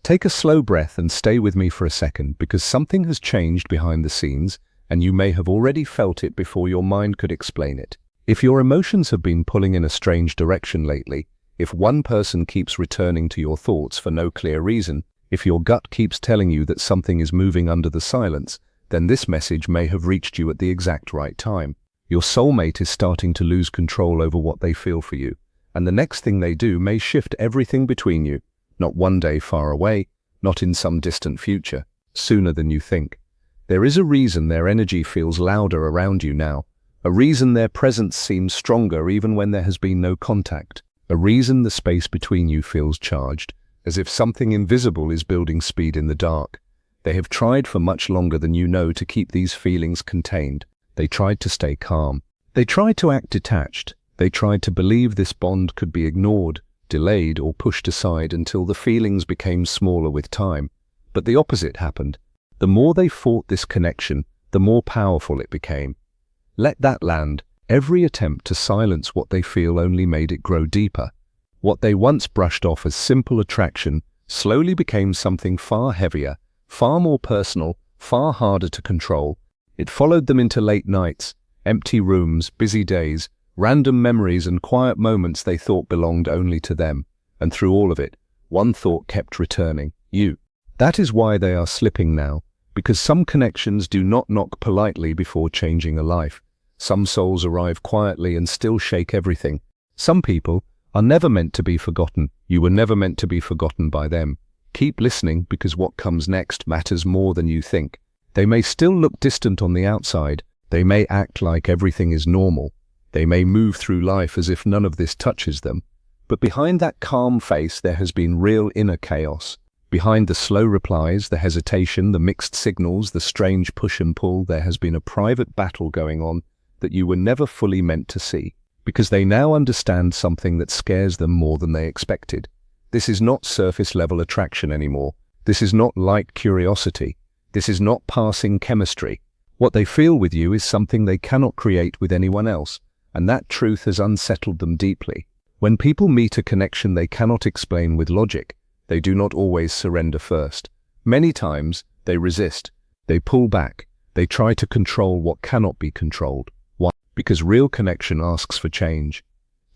Take a slow breath and stay with me for a second, because something has changed behind the scenes, and you may have already felt it before your mind could explain it. If your emotions have been pulling in a strange direction lately, if one person keeps returning to your thoughts for no clear reason, if your gut keeps telling you that something is moving under the silence, then this message may have reached you at the exact right time. Your soulmate is starting to lose control over what they feel for you, and the next thing they do may shift everything between you. Not one day far away, not in some distant future, sooner than you think. There is a reason their energy feels louder around you now, a reason their presence seems stronger even when there has been no contact, a reason the space between you feels charged, as if something invisible is building speed in the dark. They have tried for much longer than you know to keep these feelings contained. They tried to stay calm. They tried to act detached. They tried to believe this bond could be ignored, delayed, or pushed aside until the feelings became smaller with time. But the opposite happened. The more they fought this connection, the more powerful it became. Let that land. Every attempt to silence what they feel only made it grow deeper. What they once brushed off as simple attraction slowly became something far heavier, far more personal, far harder to control. It followed them into late nights, empty rooms, busy days, random memories and quiet moments they thought belonged only to them. And through all of it, one thought kept returning: you. That is why they are slipping now, because some connections do not knock politely before changing a life. Some souls arrive quietly and still shake everything. Some people are never meant to be forgotten. You were never meant to be forgotten by them. Keep listening, because what comes next matters more than you think. They may still look distant on the outside. They may act like everything is normal. They may move through life as if none of this touches them. But behind that calm face there has been real inner chaos. Behind the slow replies, the hesitation, the mixed signals, the strange push and pull, there has been a private battle going on that you were never fully meant to see, because they now understand something that scares them more than they expected. This is not surface-level attraction anymore. This is not light curiosity. This is not passing chemistry. What they feel with you is something they cannot create with anyone else, and that truth has unsettled them deeply. When people meet a connection they cannot explain with logic, they do not always surrender first. Many times, they resist. They pull back. They try to control what cannot be controlled. Why? Because real connection asks for change.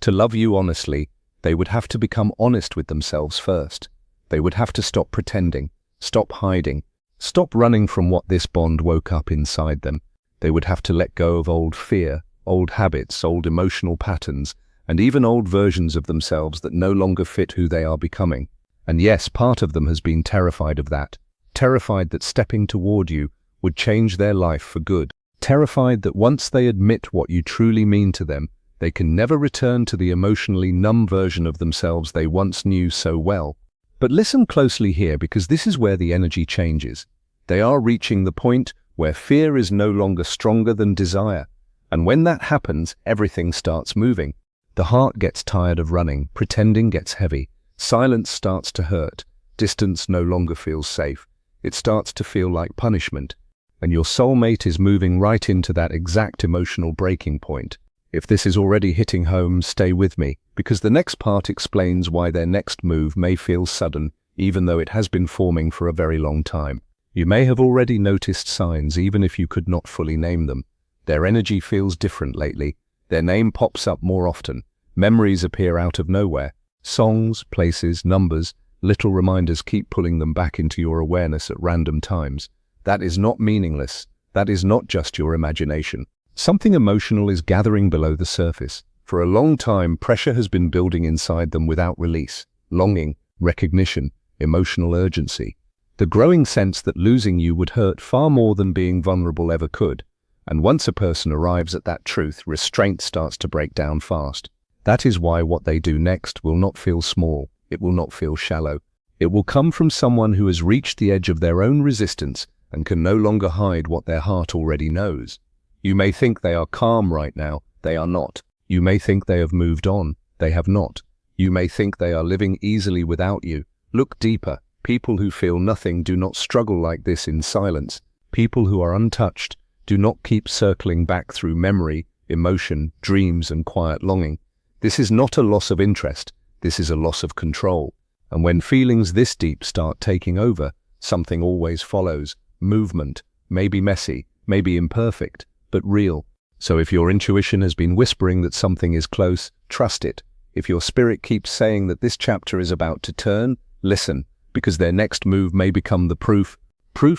To love you honestly, they would have to become honest with themselves first. They would have to stop pretending, stop hiding, stop running from what this bond woke up inside them. They would have to let go of old fear, old habits, old emotional patterns, and even old versions of themselves that no longer fit who they are becoming. And yes, part of them has been terrified of that. Terrified that stepping toward you would change their life for good. Terrified that once they admit what you truly mean to them, they can never return to the emotionally numb version of themselves they once knew so well. But listen closely here, because this is where the energy changes. They are reaching the point where fear is no longer stronger than desire. And when that happens, everything starts moving. The heart gets tired of running, pretending gets heavy, silence starts to hurt, distance no longer feels safe. It starts to feel like punishment. And your soulmate is moving right into that exact emotional breaking point. If this is already hitting home, stay with me, because the next part explains why their next move may feel sudden, even though it has been forming for a very long time. You may have already noticed signs, even if you could not fully name them. Their energy feels different lately. Their name pops up more often. Memories appear out of nowhere. Songs, places, numbers, little reminders keep pulling them back into your awareness at random times. That is not meaningless. That is not just your imagination. Something emotional is gathering below the surface. For a long time, pressure has been building inside them without release. Longing, recognition, emotional urgency. The growing sense that losing you would hurt far more than being vulnerable ever could. And once a person arrives at that truth, restraint starts to break down fast. That is why what they do next will not feel small. It will not feel shallow. It will come from someone who has reached the edge of their own resistance and can no longer hide what their heart already knows. You may think they are calm right now. They are not. You may think they have moved on. They have not. You may think they are living easily without you. Look deeper. People who feel nothing do not struggle like this in silence. People who are untouched do not keep circling back through memory, emotion, dreams, and quiet longing. This is not a loss of interest. This is a loss of control. And when feelings this deep start taking over, something always follows. Movement, maybe messy, maybe imperfect, but real. So if your intuition has been whispering that something is close, trust it. If your spirit keeps saying that this chapter is about to turn, listen, because their next move may become the proof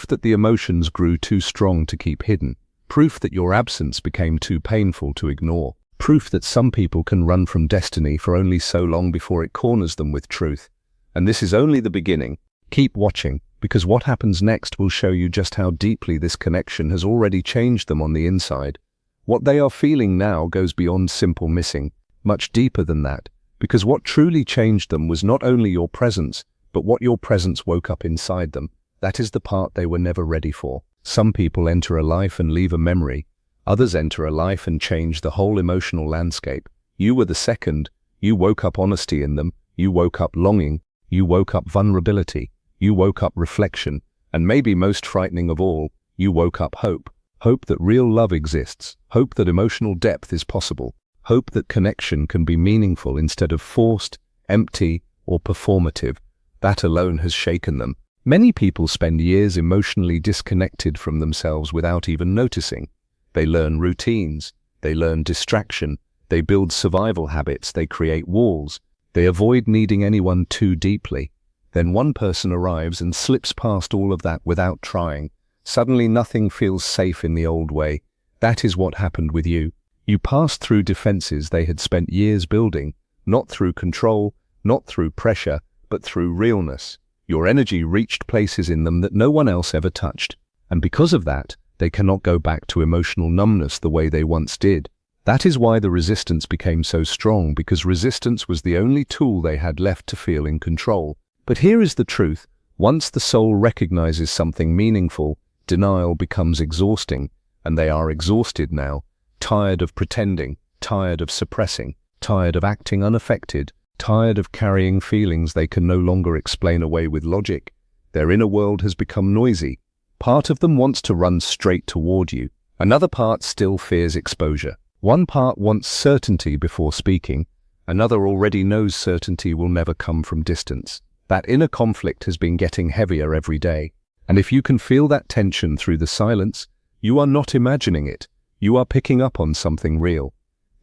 that the emotions grew too strong to keep hidden, proof that your absence became too painful to ignore, proof that some people can run from destiny for only so long before it corners them with truth. And this is only the beginning. Keep watching, because what happens next will show you just how deeply this connection has already changed them on the inside. What they are feeling now goes beyond simple missing, much deeper than that, because what truly changed them was not only your presence, but what your presence woke up inside them. That is the part they were never ready for. Some people enter a life and leave a memory. Others enter a life and change the whole emotional landscape. You were the second. You woke up honesty in them. You woke up longing. You woke up vulnerability. You woke up reflection. And maybe most frightening of all, you woke up hope. Hope that real love exists. Hope that emotional depth is possible. Hope that connection can be meaningful instead of forced, empty, or performative. That alone has shaken them. Many people spend years emotionally disconnected from themselves without even noticing. They learn routines. They learn distraction. They build survival habits. They create walls. They avoid needing anyone too deeply. Then one person arrives and slips past all of that without trying. Suddenly nothing feels safe in the old way. That is what happened with you. You passed through defenses they had spent years building, not through control, not through pressure, but through realness. Your energy reached places in them that no one else ever touched. And because of that, they cannot go back to emotional numbness the way they once did. That is why the resistance became so strong, because resistance was the only tool they had left to feel in control. But here is the truth. Once the soul recognizes something meaningful, denial becomes exhausting, and they are exhausted now, tired of pretending, tired of suppressing, tired of acting unaffected, tired of carrying feelings they can no longer explain away with logic. Their inner world has become noisy. Part of them wants to run straight toward you. Another part still fears exposure. One part wants certainty before speaking. Another already knows certainty will never come from distance. That inner conflict has been getting heavier every day. And if you can feel that tension through the silence, you are not imagining it. You are picking up on something real.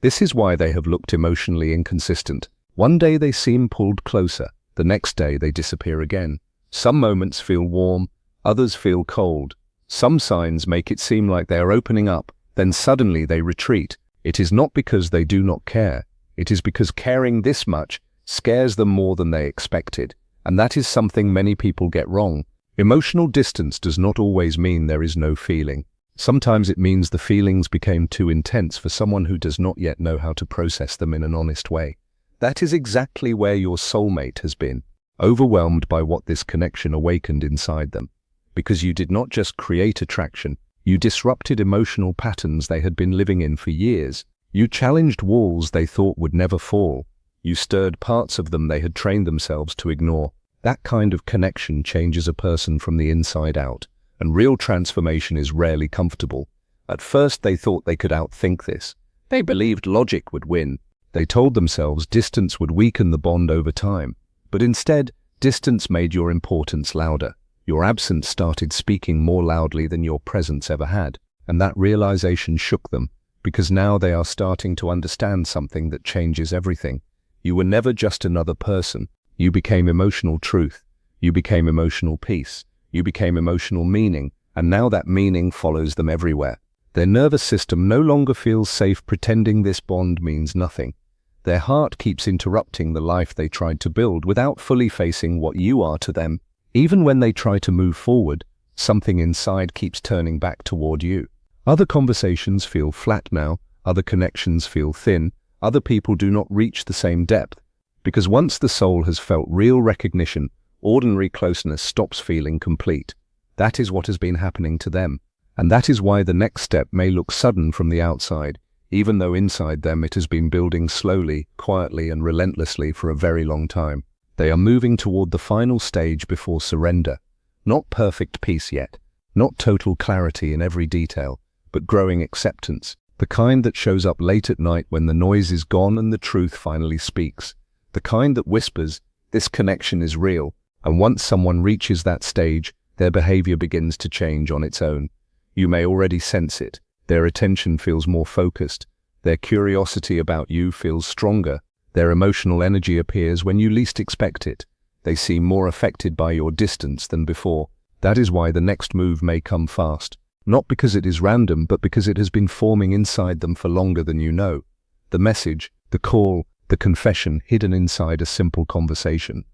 This is why they have looked emotionally inconsistent. One day they seem pulled closer. The next day they disappear again. Some moments feel warm, others feel cold. Some signs make it seem like they are opening up, then suddenly they retreat. It is not because they do not care. It is because caring this much scares them more than they expected. And that is something many people get wrong. Emotional distance does not always mean there is no feeling. Sometimes it means the feelings became too intense for someone who does not yet know how to process them in an honest way. That is exactly where your soulmate has been, overwhelmed by what this connection awakened inside them. Because you did not just create attraction, you disrupted emotional patterns they had been living in for years. You challenged walls they thought would never fall. You stirred parts of them they had trained themselves to ignore. That kind of connection changes a person from the inside out, and real transformation is rarely comfortable. At first they thought they could outthink this. They believed logic would win. They told themselves distance would weaken the bond over time. But instead, distance made your importance louder. Your absence started speaking more loudly than your presence ever had. And that realization shook them, because now they are starting to understand something that changes everything. You were never just another person. You became emotional truth. You became emotional peace. You became emotional meaning. And now that meaning follows them everywhere. Their nervous system no longer feels safe pretending this bond means nothing. Their heart keeps interrupting the life they tried to build without fully facing what you are to them. Even when they try to move forward, something inside keeps turning back toward you. Other conversations feel flat now. Other connections feel thin. Other people do not reach the same depth. Because once the soul has felt real recognition, ordinary closeness stops feeling complete. That is what has been happening to them. And that is why the next step may look sudden from the outside, even though inside them it has been building slowly, quietly, and relentlessly for a very long time. They are moving toward the final stage before surrender. Not perfect peace yet, not total clarity in every detail, but growing acceptance, the kind that shows up late at night when the noise is gone and the truth finally speaks, the kind that whispers, This connection is real, and once someone reaches that stage, their behavior begins to change on its own. You may already sense it. Their attention feels more focused. Their curiosity about you feels stronger. Their emotional energy appears when you least expect it. They seem more affected by your distance than before. That is why the next move may come fast. Not because it is random, but because it has been forming inside them for longer than you know. The message, the call, the confession hidden inside a simple conversation.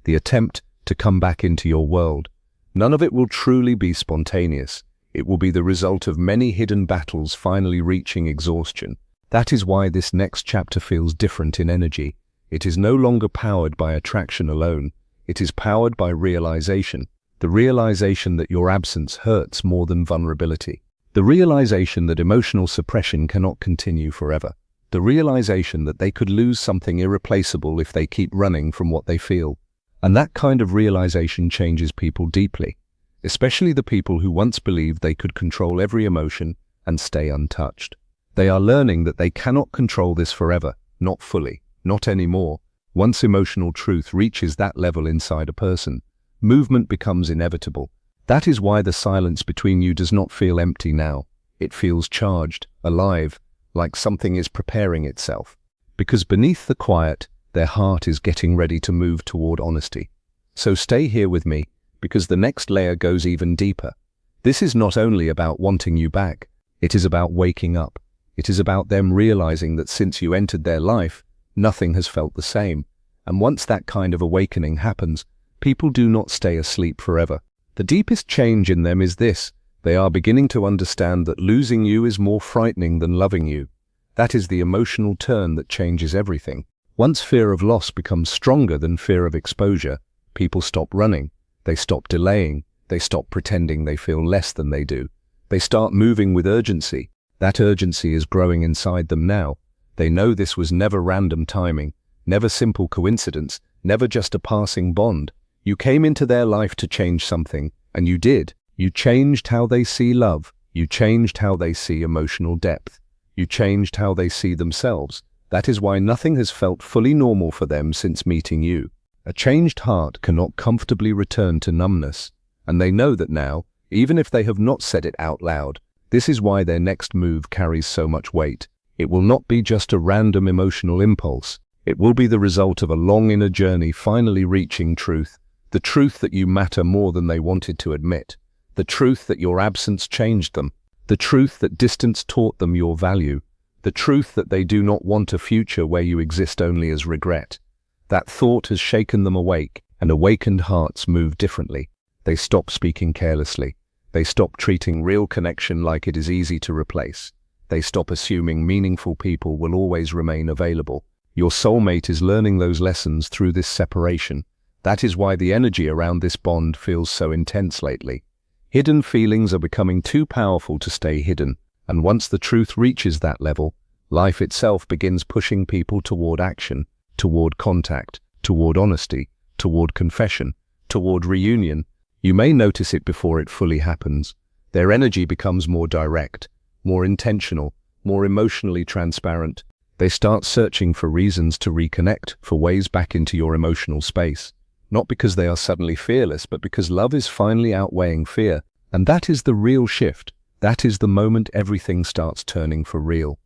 The attempt to come back into your world. None of it will truly be spontaneous. It will be the result of many hidden battles finally reaching exhaustion. That is why this next chapter feels different in energy. It is no longer powered by attraction alone. It is powered by realization. The realization that your absence hurts more than vulnerability. The realization that emotional suppression cannot continue forever. The realization that they could lose something irreplaceable if they keep running from what they feel. And that kind of realization changes people deeply, especially the people who once believed they could control every emotion and stay untouched. They are learning that they cannot control this forever, not fully, not anymore. Once emotional truth reaches that level inside a person, movement becomes inevitable. That is why the silence between you does not feel empty now. It feels charged, alive, like something is preparing itself. Because beneath the quiet, their heart is getting ready to move toward honesty. So stay here with me, because the next layer goes even deeper. This is not only about wanting you back, it is about waking up. It is about them realizing that since you entered their life, nothing has felt the same. And once that kind of awakening happens, people do not stay asleep forever. The deepest change in them is this: they are beginning to understand that losing you is more frightening than loving you. That is the emotional turn that changes everything. Once fear of loss becomes stronger than fear of exposure, people stop running, they stop delaying, they stop pretending they feel less than they do. They start moving with urgency. That urgency is growing inside them now. They know this was never random timing, never simple coincidence, never just a passing bond. You came into their life to change something, and you did. You changed how they see love. You changed how they see emotional depth. You changed how they see themselves. That is why nothing has felt fully normal for them since meeting you. A changed heart cannot comfortably return to numbness, and they know that now, even if they have not said it out loud. This is why their next move carries so much weight. It will not be just a random emotional impulse. It will be the result of a long inner journey finally reaching truth. The truth that you matter more than they wanted to admit. The truth that your absence changed them. The truth that distance taught them your value. The truth that they do not want a future where you exist only as regret. That thought has shaken them awake, and awakened hearts move differently. They stop speaking carelessly. They stop treating real connection like it is easy to replace. They stop assuming meaningful people will always remain available. Your soulmate is learning those lessons through this separation. That is why the energy around this bond feels so intense lately. Hidden feelings are becoming too powerful to stay hidden, and once the truth reaches that level, life itself begins pushing people toward action, toward contact, toward honesty, toward confession, toward reunion. You may notice it before it fully happens. Their energy becomes more direct, more intentional, more emotionally transparent. They start searching for reasons to reconnect, for ways back into your emotional space. Not because they are suddenly fearless, but because love is finally outweighing fear. And that is the real shift. That is the moment everything starts turning for real.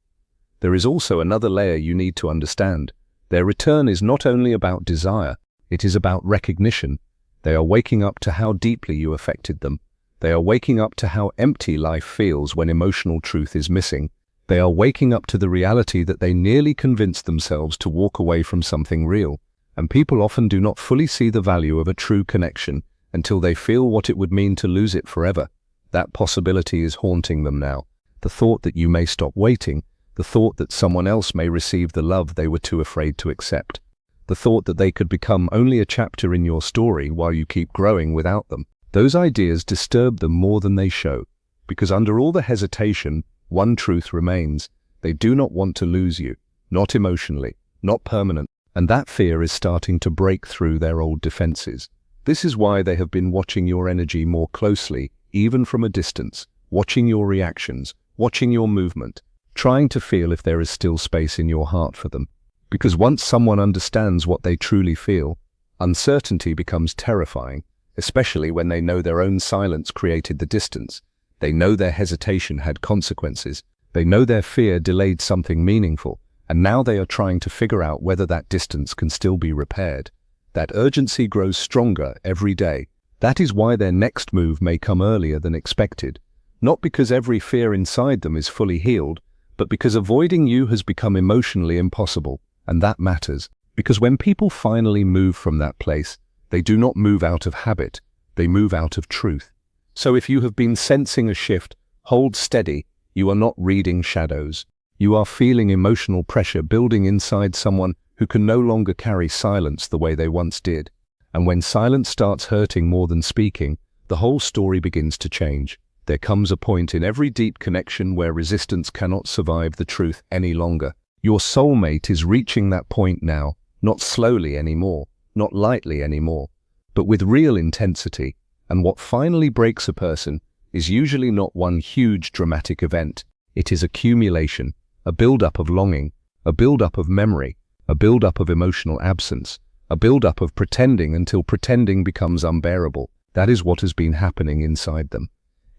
There is also another layer you need to understand. Their return is not only about desire, it is about recognition. They are waking up to how deeply you affected them. They are waking up to how empty life feels when emotional truth is missing. They are waking up to the reality that they nearly convinced themselves to walk away from something real. And people often do not fully see the value of a true connection until they feel what it would mean to lose it forever. That possibility is haunting them now. The thought that you may stop waiting, the thought that someone else may receive the love they were too afraid to accept, the thought that they could become only a chapter in your story while you keep growing without them. Those ideas disturb them more than they show, because under all the hesitation, one truth remains: they do not want to lose you, not emotionally, not permanently. And that fear is starting to break through their old defenses. This is why they have been watching your energy more closely, even from a distance, watching your reactions, watching your movement, trying to feel if there is still space in your heart for them. Because once someone understands what they truly feel, Uncertainty becomes terrifying, especially when they know their own silence created the distance. They know their hesitation had consequences. They know their fear delayed something meaningful, and now they are trying to figure out whether that distance can still be repaired. That urgency grows stronger every day. That is why their next move may come earlier than expected. Not because every fear inside them is fully healed, but because avoiding you has become emotionally impossible, and that matters. Because when people finally move from that place, they do not move out of habit, they move out of truth. So if you have been sensing a shift, hold steady. You are not reading shadows. You are feeling emotional pressure building inside someone who can no longer carry silence the way they once did. And when silence starts hurting more than speaking, the whole story begins to change. There comes a point in every deep connection where resistance cannot survive the truth any longer. Your soulmate is reaching that point now, not slowly anymore, not lightly anymore, but with real intensity. And what finally breaks a person is usually not one huge dramatic event. It is accumulation, a build-up of longing, a build-up of memory, a build-up of emotional absence, a build-up of pretending until pretending becomes unbearable. That is what has been happening inside them.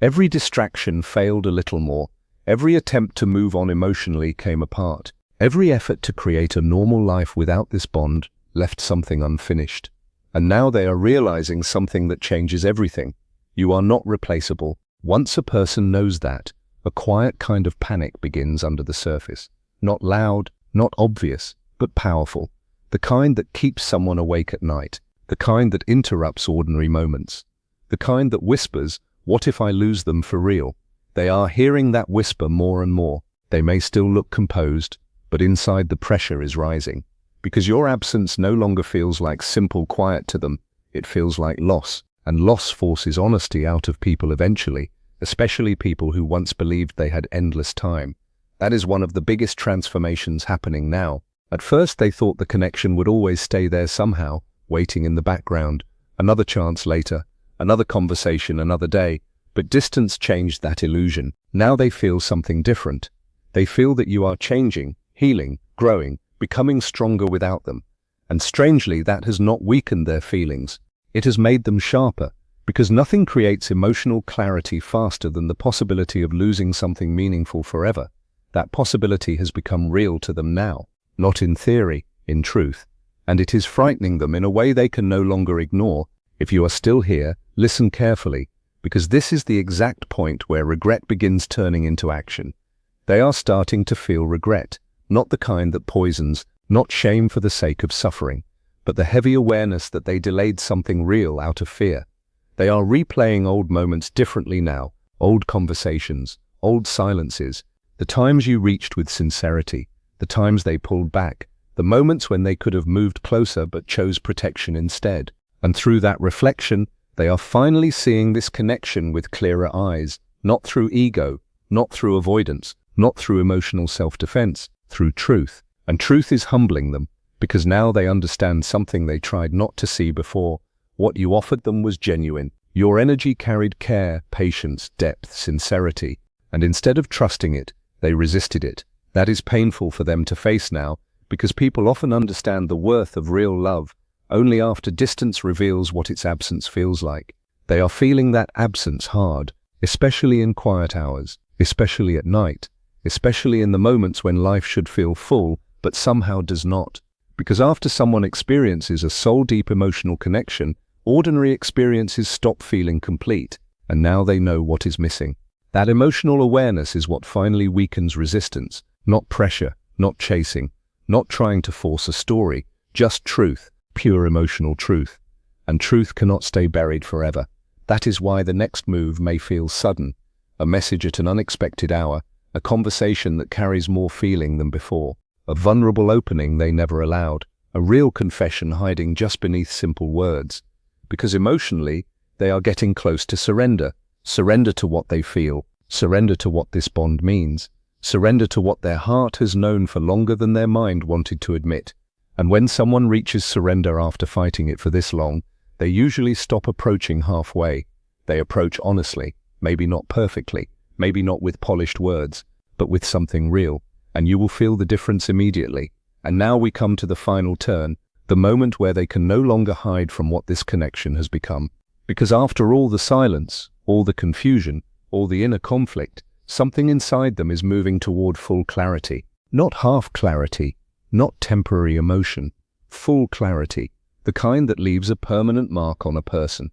Every distraction failed a little more. Every attempt to move on emotionally came apart. Every effort to create a normal life without this bond left something unfinished. And now they are realizing something that changes everything. You are not replaceable. Once a person knows that, a quiet kind of panic begins under the surface. Not loud, not obvious, but powerful. The kind that keeps someone awake at night. The kind that interrupts ordinary moments. The kind that whispers, "What if I lose them for real?" They are hearing that whisper more and more. They may still look composed, but inside the pressure is rising. Because your absence no longer feels like simple quiet to them. It feels like loss, and loss forces honesty out of people eventually, especially people who once believed they had endless time. That is one of the biggest transformations happening now. At first they thought the connection would always stay there somehow, waiting in the background. Another chance later, another conversation another day, but distance changed that illusion. Now they feel something different. They feel that you are changing, healing, growing, becoming stronger without them. And strangely, that has not weakened their feelings. It has made them sharper, because nothing creates emotional clarity faster than the possibility of losing something meaningful forever. That possibility has become real to them now, not in theory, in truth. And it is frightening them in a way they can no longer ignore. If you are still here, listen carefully, because this is the exact point where regret begins turning into action. They are starting to feel regret, not the kind that poisons, not shame for the sake of suffering, but the heavy awareness that they delayed something real out of fear. They are replaying old moments differently now, old conversations, old silences, the times you reached with sincerity, the times they pulled back, the moments when they could have moved closer but chose protection instead. And through that reflection, they are finally seeing this connection with clearer eyes, not through ego, not through avoidance, not through emotional self-defense, through truth. And truth is humbling them, because now they understand something they tried not to see before. What you offered them was genuine. Your energy carried care, patience, depth, sincerity, and instead of trusting it, they resisted it. That is painful for them to face now, because people often understand the worth of real love only after distance reveals what its absence feels like. They are feeling that absence hard, especially in quiet hours, especially at night, especially in the moments when life should feel full, but somehow does not. Because after someone experiences a soul-deep emotional connection, ordinary experiences stop feeling complete, and now they know what is missing. That emotional awareness is what finally weakens resistance, not pressure, not chasing, not trying to force a story, just truth, pure emotional truth. And truth cannot stay buried forever. That is why the next move may feel sudden, a message at an unexpected hour, a conversation that carries more feeling than before, a vulnerable opening they never allowed, a real confession hiding just beneath simple words. Because emotionally, they are getting close to surrender. Surrender to what they feel, surrender to what this bond means, surrender to what their heart has known for longer than their mind wanted to admit. And when someone reaches surrender after fighting it for this long, they usually stop approaching halfway. They approach honestly, maybe not perfectly, maybe not with polished words, but with something real, and you will feel the difference immediately. And now we come to the final turn, the moment where they can no longer hide from what this connection has become. Because after all the silence, all the confusion, all the inner conflict, something inside them is moving toward full clarity. Not half clarity, not temporary emotion, full clarity, the kind that leaves a permanent mark on a person.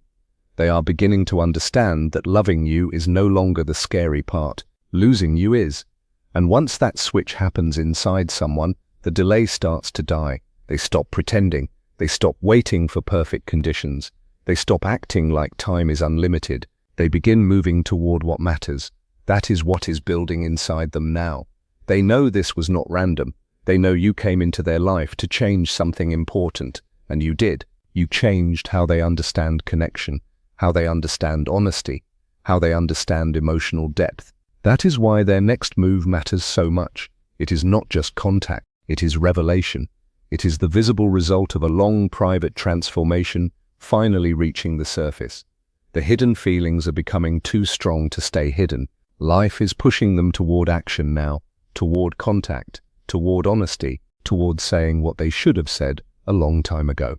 They are beginning to understand that loving you is no longer the scary part, losing you is. And once that switch happens inside someone, the delay starts to die. They stop pretending, they stop waiting for perfect conditions, they stop acting like time is unlimited, they begin moving toward what matters. That is what is building inside them now. They know this was not random. They know you came into their life to change something important, and you did. You changed how they understand connection, how they understand honesty, how they understand emotional depth. That is why their next move matters so much. It is not just contact, it is revelation. It is the visible result of a long private transformation finally reaching the surface. The hidden feelings are becoming too strong to stay hidden. Life is pushing them toward action now, toward contact, toward honesty, toward saying what they should have said a long time ago.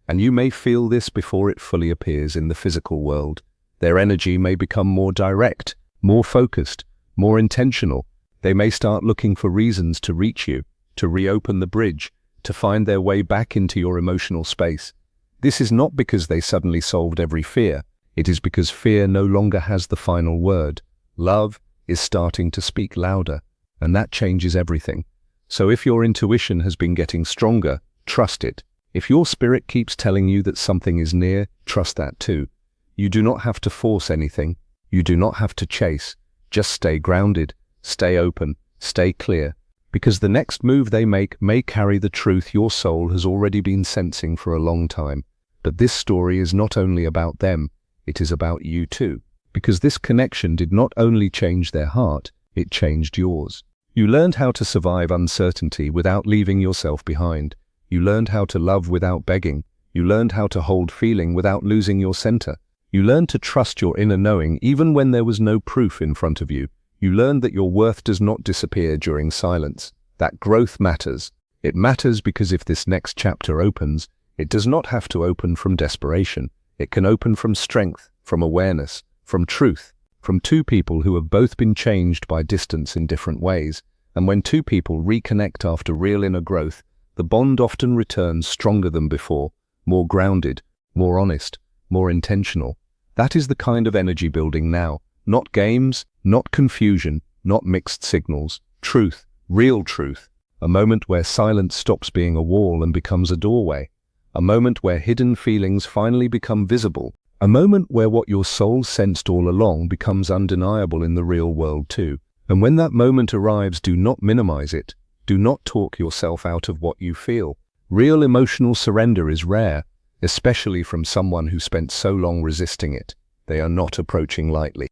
And you may feel this before it fully appears in the physical world. Their energy may become more direct, more focused, more intentional. They may start looking for reasons to reach you, to reopen the bridge, to find their way back into your emotional space. This is not because they suddenly solved every fear. It is because fear no longer has the final word. Love is starting to speak louder, and that changes everything. So if your intuition has been getting stronger, trust it. If your spirit keeps telling you that something is near, trust that too. You do not have to force anything. You do not have to chase. Just stay grounded, stay open, stay clear. Because the next move they make may carry the truth your soul has already been sensing for a long time. But this story is not only about them, it is about you too. Because this connection did not only change their heart, it changed yours. You learned how to survive uncertainty without leaving yourself behind. You learned how to love without begging. You learned how to hold feeling without losing your center. You learned to trust your inner knowing even when there was no proof in front of you. You learned that your worth does not disappear during silence, that growth matters. It matters because if this next chapter opens, it does not have to open from desperation. It can open from strength, from awareness, from truth, from two people who have both been changed by distance in different ways. And when two people reconnect after real inner growth, the bond often returns stronger than before, more grounded, more honest, more intentional. That is the kind of energy building now. Not games, not confusion, not mixed signals. Truth, real truth. A moment where silence stops being a wall and becomes a doorway. A moment where hidden feelings finally become visible. A moment where what your soul sensed all along becomes undeniable in the real world too. And when that moment arrives, do not minimize it. Do not talk yourself out of what you feel. Real emotional surrender is rare, especially from someone who spent so long resisting it. They are not approaching lightly.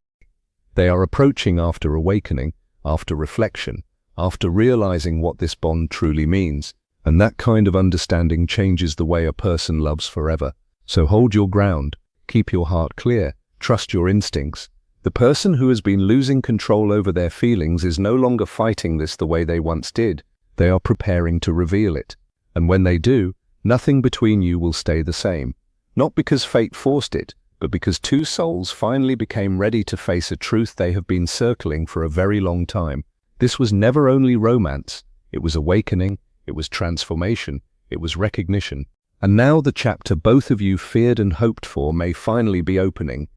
They are approaching after awakening, after reflection, after realizing what this bond truly means. And that kind of understanding changes the way a person loves forever. So hold your ground, keep your heart clear, trust your instincts. The person who has been losing control over their feelings is no longer fighting this the way they once did. They are preparing to reveal it. And when they do, nothing between you will stay the same. Not because fate forced it, but because two souls finally became ready to face a truth they have been circling for a very long time. This was never only romance. It was awakening, it was transformation, it was recognition. And now the chapter both of you feared and hoped for may finally be opening.